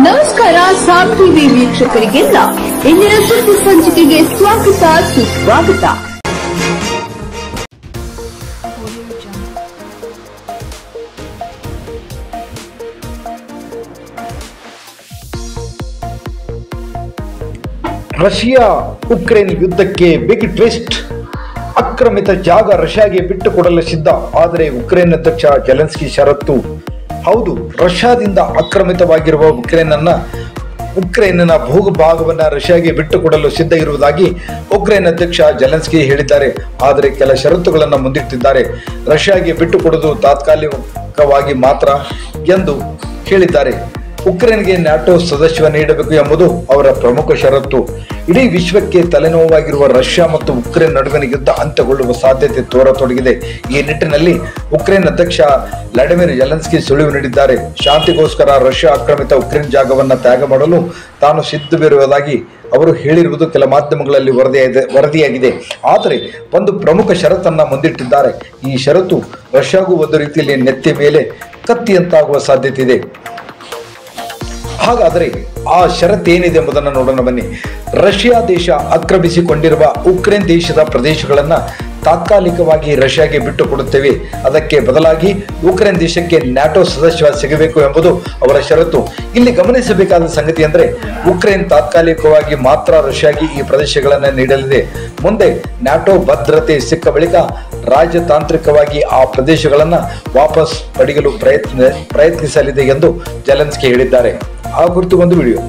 ನಮಸ್ಕಾರ ಸಾಮ್ ಟಿವಿ ವೀಕ್ಷಕರಿಗೆಲ್ಲ ಇಂದಿನ ಸುದ್ದಿ ಸಂಚಿಕೆಗೆ ಸ್ವಾಗತ ಸುಸ್ವಾಗತ. ರಷ್ಯಾ ಉಕ್ರೇನ್ ಯುದ್ಧಕ್ಕೆ ಬಿಗ್ ಟ್ವಿಸ್ಟ್. ಆಕ್ರಮಿತ ಜಾಗ ರಷ್ಯಾಗೆ ಬಿಟ್ಟುಕೊಡಲು ಸಿದ್ಧ, ಆದರೆ ಉಕ್ರೇನ್ ಅಧ್ಯಕ್ಷ ಜೆಲೆನ್ಸ್ಕಿ ಷರತ್ತು. ಹೌದು, ರಷ್ಯಾದಿಂದ ಆಕ್ರಮಿತವಾಗಿರುವ ಉಕ್ರೇನ್ನ ಭೂಭಾಗವನ್ನು ರಷ್ಯಾಗೆ ಬಿಟ್ಟುಕೊಡಲು ಸಿದ್ಧ ಇರುವುದಾಗಿ ಉಕ್ರೇನ್ ಅಧ್ಯಕ್ಷ ಜೆಲೆನ್ಸ್ಕಿ ಹೇಳಿದ್ದಾರೆ. ಆದರೆ ಕೆಲ ಷರತ್ತುಗಳನ್ನು ಮುಂದಿಟ್ಟಿದ್ದಾರೆ. ರಷ್ಯಾಗೆ ಬಿಟ್ಟುಕೊಡುವುದು ತಾತ್ಕಾಲಿಕವಾಗಿ ಮಾತ್ರ ಎಂದು ಹೇಳಿದ್ದಾರೆ. ಉಕ್ರೇನ್ಗೆ ನ್ಯಾಟೋ ಸದಸ್ಯ ನೀಡಬೇಕು ಎಂಬುದು ಅವರ ಪ್ರಮುಖ ಷರತ್ತು. ಇಡೀ ವಿಶ್ವಕ್ಕೆ ತಲೆನೋವಾಗಿರುವ ರಷ್ಯಾ ಮತ್ತು ಉಕ್ರೇನ್ ನಡುವಿನ ಯುದ್ಧ ಅಂತ್ಯಗೊಳ್ಳುವ ಸಾಧ್ಯತೆ ತೋರತೊಡಗಿದೆ. ಈ ನಿಟ್ಟಿನಲ್ಲಿ ಉಕ್ರೇನ್ ಅಧ್ಯಕ್ಷ ವ್ಲಾಡಿಮಿರ್ ಜೆಲೆನ್ಸ್ಕಿ ಸುಳಿವು ನೀಡಿದ್ದಾರೆ. ಶಾಂತಿಗೋಸ್ಕರ ರಷ್ಯಾ ಆಕ್ರಮಿತ ಉಕ್ರೇನ್ ಜಾಗವನ್ನು ತ್ಯಾಗ ಮಾಡಲು ತಾನು ಸಿದ್ಧವಿರುವುದಾಗಿ ಅವರು ಹೇಳಿರುವುದು ಕೆಲ ಮಾಧ್ಯಮಗಳಲ್ಲಿ ವರದಿಯಾಗಿದೆ. ಆದರೆ ಒಂದು ಪ್ರಮುಖ ಷರತ್ತನ್ನು ಮುಂದಿಟ್ಟಿದ್ದಾರೆ. ಈ ಷರತ್ತು ರಷ್ಯಾಗೂ ಒಂದು ರೀತಿಯಲ್ಲಿ ನೆತ್ತಿ ಮೇಲೆ ಕತ್ತಿಯಂತಾಗುವ ಸಾಧ್ಯತೆ ಇದೆ. ಹಾಗಾದರೆ ಆ ಷರತ್ತೇನಿದೆ ಎಂಬುದನ್ನು ನೋಡೋಣ ಬನ್ನಿ. ರಷ್ಯಾ ದೇಶ ಆಕ್ರಮಿಸಿಕೊಂಡಿರುವ ಉಕ್ರೇನ್ ದೇಶದ ಪ್ರದೇಶಗಳನ್ನು ತಾತ್ಕಾಲಿಕವಾಗಿ ರಷ್ಯಾಗೆ ಬಿಟ್ಟುಕೊಡುತ್ತೇವೆ, ಅದಕ್ಕೆ ಬದಲಾಗಿ ಉಕ್ರೇನ್ ದೇಶಕ್ಕೆ ನ್ಯಾಟೋ ಸದಸ್ಯ ಸಿಗಬೇಕು ಎಂಬುದು ಅವರ ಷರತ್ತು. ಇಲ್ಲಿ ಗಮನಿಸಬೇಕಾದ ಸಂಗತಿ ಅಂದರೆ ಉಕ್ರೇನ್ ತಾತ್ಕಾಲಿಕವಾಗಿ ಮಾತ್ರ ರಷ್ಯಾಗೆ ಈ ಪ್ರದೇಶಗಳನ್ನು ನೀಡಲಿದೆ. ಮುಂದೆ ನ್ಯಾಟೋ ಭದ್ರತೆ ಸಿಕ್ಕ ಬಳಿಕ ರಾಜತಾಂತ್ರಿಕವಾಗಿ ಆ ಪ್ರದೇಶಗಳನ್ನು ವಾಪಸ್ ಪಡೆಯಲು ಪ್ರಯತ್ನಿಸಲಿದೆ ಎಂದು ಜೆಲೆನ್ಸ್ಕಿ ಹೇಳಿದ್ದಾರೆ. ಆ ಕುರಿತು ಒಂದು ವಿಡಿಯೋ.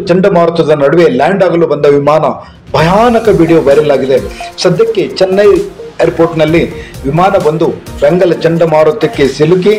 ಚಂಡಮಾರುತದ ನಡುವೆ ಲ್ಯಾಂಡ್ ಆಗಲು ಬಂದ ವಿಮಾನ, ಭಯಾನಕ ವಿಡಿಯೋ ವೈರಲ್ ಆಗಿದೆ. ಸದ್ಯಕ್ಕೆ ಚೆನ್ನೈ ಏರ್ಪೋರ್ಟ್ನಲ್ಲಿ ವಿಮಾನ ಬಂದು ಫೆಂಗಲ್ ಚಂಡಮಾರುತಕ್ಕೆ ಸಿಲುಕಿ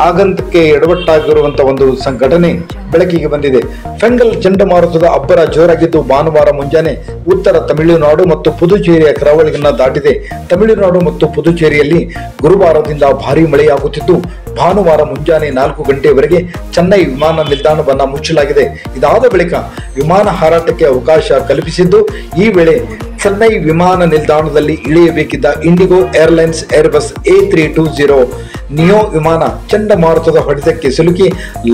ಆಗಂತಕ್ಕೆ ಎಡವಟ್ಟಾಗಿರುವಂತಹ ಒಂದು ಘಟನೆ ಬೆಳಕಿಗೆ ಬಂದಿದೆ. ಫೆಂಗಲ್ ಚಂಡಮಾರುತದ ಅಬ್ಬರ ಜೋರಾಗಿದ್ದು ಭಾನುವಾರ ಮುಂಜಾನೆ ಉತ್ತರ ತಮಿಳುನಾಡು ಮತ್ತು ಪುದುಚೇರಿಯ ಕರಾವಳಿಯನ್ನು ದಾಟಿದೆ. ತಮಿಳುನಾಡು ಮತ್ತು ಪುದುಚೇರಿಯಲ್ಲಿ ಗುರುವಾರದಿಂದ ಭಾರೀ ಮಳೆಯಾಗುತ್ತಿದ್ದು ಭಾನುವಾರ ಮುಂಜಾನೆ 4 ಗಂಟೆಯವರೆಗೆ ಚೆನ್ನೈ ವಿಮಾನ ನಿಲ್ದಾಣವನ್ನು ಮುಚ್ಚಲಾಗಿದೆ. ಇದಾದ ಬಳಿಕ ವಿಮಾನ ಹಾರಾಟಕ್ಕೆ ಅವಕಾಶ ಕಲ್ಪಿಸಿದ್ದು, ಈ ವೇಳೆ ಚೆನ್ನೈ ವಿಮಾನ ನಿಲ್ದಾಣದಲ್ಲಿ ಇಳಿಯಬೇಕಿದ್ದ IndiGo airlines airbus A320 neo ವಿಮಾನ ಚಂಡಮಾರುತದ ಹೊಡೆತಕ್ಕೆ ಸಿಲುಕಿ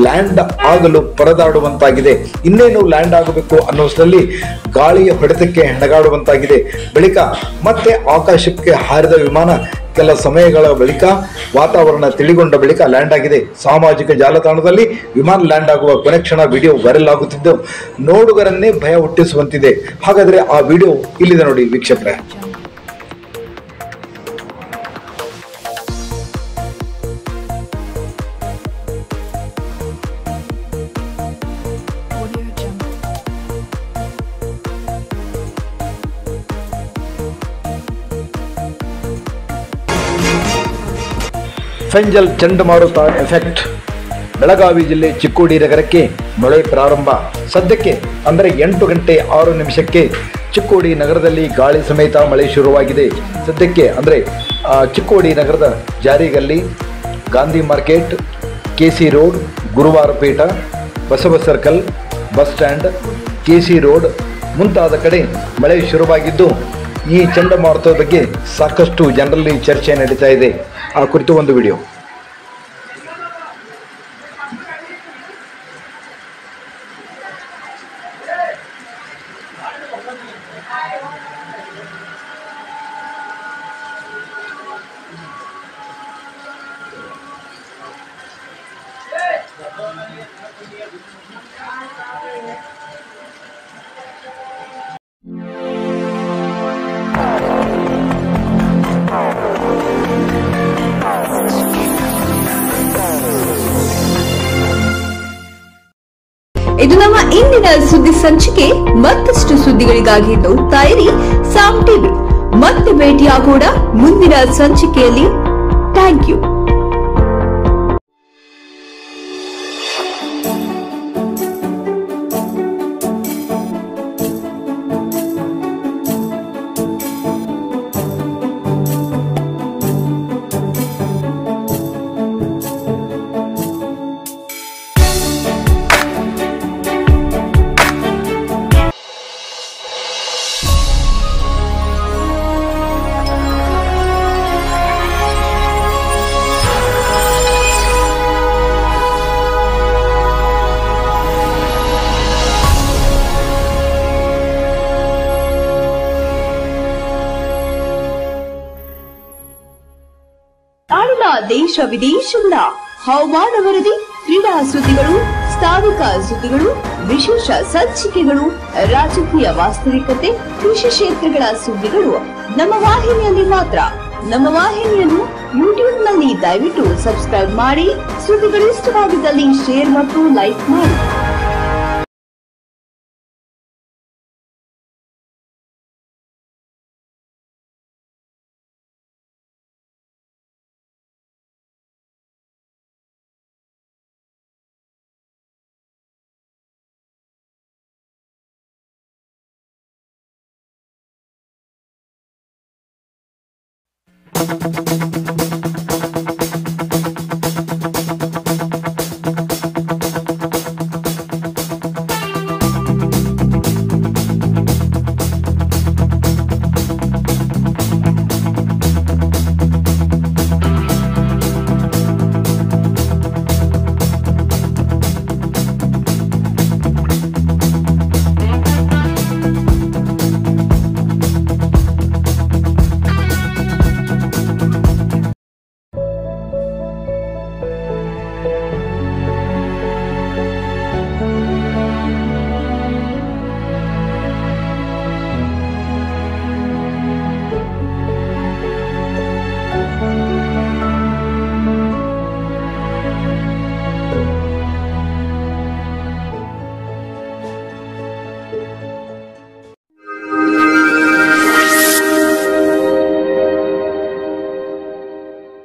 ಲ್ಯಾಂಡ್ ಆಗಲು ಪರದಾಡುವಂತಾಗಿದೆ. ಇನ್ನೇನು ಲ್ಯಾಂಡ್ ಆಗಬೇಕು ಅನ್ನೋಷ್ಟರಲ್ಲಿ ಗಾಳಿಯ ಹೊಡೆತಕ್ಕೆ ಹೆಣಗಾಡುವಂತಾಗಿದೆ. ಬಳಿಕ ಮತ್ತೆ ಆಕಾಶಕ್ಕೆ ಹಾರಿದ ವಿಮಾನ ಕೆಲ ಸಮಯಗಳ ಬಳಿಕ ವಾತಾವರಣ ತಿಳಿಗೊಂಡ ಬಳಿಕ ಲ್ಯಾಂಡ್ ಆಗಿದೆ. ಸಾಮಾಜಿಕ ಜಾಲತಾಣದಲ್ಲಿ ವಿಮಾನ ಲ್ಯಾಂಡ್ ಆಗುವ ಕೊನೆಕ್ಷಣ ವಿಡಿಯೋ ವೈರಲ್ ಆಗುತ್ತಿದ್ದು ನೋಡುಗರನ್ನೇ ಭಯ ಹುಟ್ಟಿಸುವಂತಿದೆ. ಹಾಗಾದ್ರೆ ಆ ವಿಡಿಯೋ ಇಲ್ಲಿದೆ ನೋಡಿ ವೀಕ್ಷಕರೇ. ಫೆಂಗಲ್ ಚಂಡಮಾರುತ ಎಫೆಕ್ಟ್. ಬೆಳಗಾವಿ ಜಿಲ್ಲೆ ಚಿಕ್ಕೋಡಿ ನಗರಕ್ಕೆ ಮಳೆ ಪ್ರಾರಂಭ. ಸದ್ಯಕ್ಕೆ ಅಂದರೆ 8 ಗಂಟೆ 6 ನಿಮಿಷಕ್ಕೆ ಚಿಕ್ಕೋಡಿ ನಗರದಲ್ಲಿ ಗಾಳಿ ಸಮೇತ ಮಳೆ ಶುರುವಾಗಿದೆ. ಸದ್ಯಕ್ಕೆ ಅಂದರೆ ಚಿಕ್ಕೋಡಿ ನಗರದ Jarigalli, Gandhi market, KC road, Guruwarpeth, Basava circle, bus stand, KC road ಮುಂತಾದ ಕಡೆ ಮಳೆ ಶುರುವಾಗಿದ್ದು ಈ ಚಂಡಮಾರುತದ ಬಗ್ಗೆ ಸಾಕಷ್ಟು ಜನರಲ್ಲಿ ಚರ್ಚೆ ನಡೀತಾ ಇದೆ. ಆ ಕುರಿತು ಒಂದು ವಿಡಿಯೋ. ಇದು ನಮ್ಮ ಇಂದಿನ ಸುದ್ದಿ ಸಂಚಿಕೆ. ಮತ್ತಷ್ಟು ಸುದ್ದಿಗಳಿಗಾಗಿ ನೋಡ್ತಾ ಇರಿ ಸಾಮ್ ಟಿವಿ. ಮತ್ತೆ ಭೇಟಿಯಾಗೋಣ ಮುಂದಿನ ಸಂಚಿಕೆಯಲ್ಲಿ. Thank you. ನಾಡಿನ ದೇಶ ವಿದೇಶಗಳ ಹವಾಮಾನ ವರದಿ, ಕ್ರೀಡಾ ಸುದ್ದಿಗಳು, ಸ್ಥಾನಿಕ ಸುದ್ದಿಗಳು, ವಿಶೇಷ ಸಂಚಿಕೆಗಳು, ರಾಜಕೀಯ ವಾಸ್ತವಿಕತೆ, ಕೃಷಿ ಕ್ಷೇತ್ರಗಳ ಸುದ್ದಿಗಳು ನಮ್ಮ ವಾಹಿನಿಯಲ್ಲಿ ಮಾತ್ರ. ನಮ್ಮ ವಾಹಿನಿಯನ್ನು ಯೂಟ್ಯೂಬ್ನಲ್ಲಿ ದಯವಿಟ್ಟು ಸಬ್ಸ್ಕ್ರೈಬ್ ಮಾಡಿ. ಸುದ್ದಿಗಳು ಇಷ್ಟವಾಗಿದ್ದಲ್ಲಿ ಶೇರ್ ಮತ್ತು ಲೈಕ್ ಮಾಡಿ.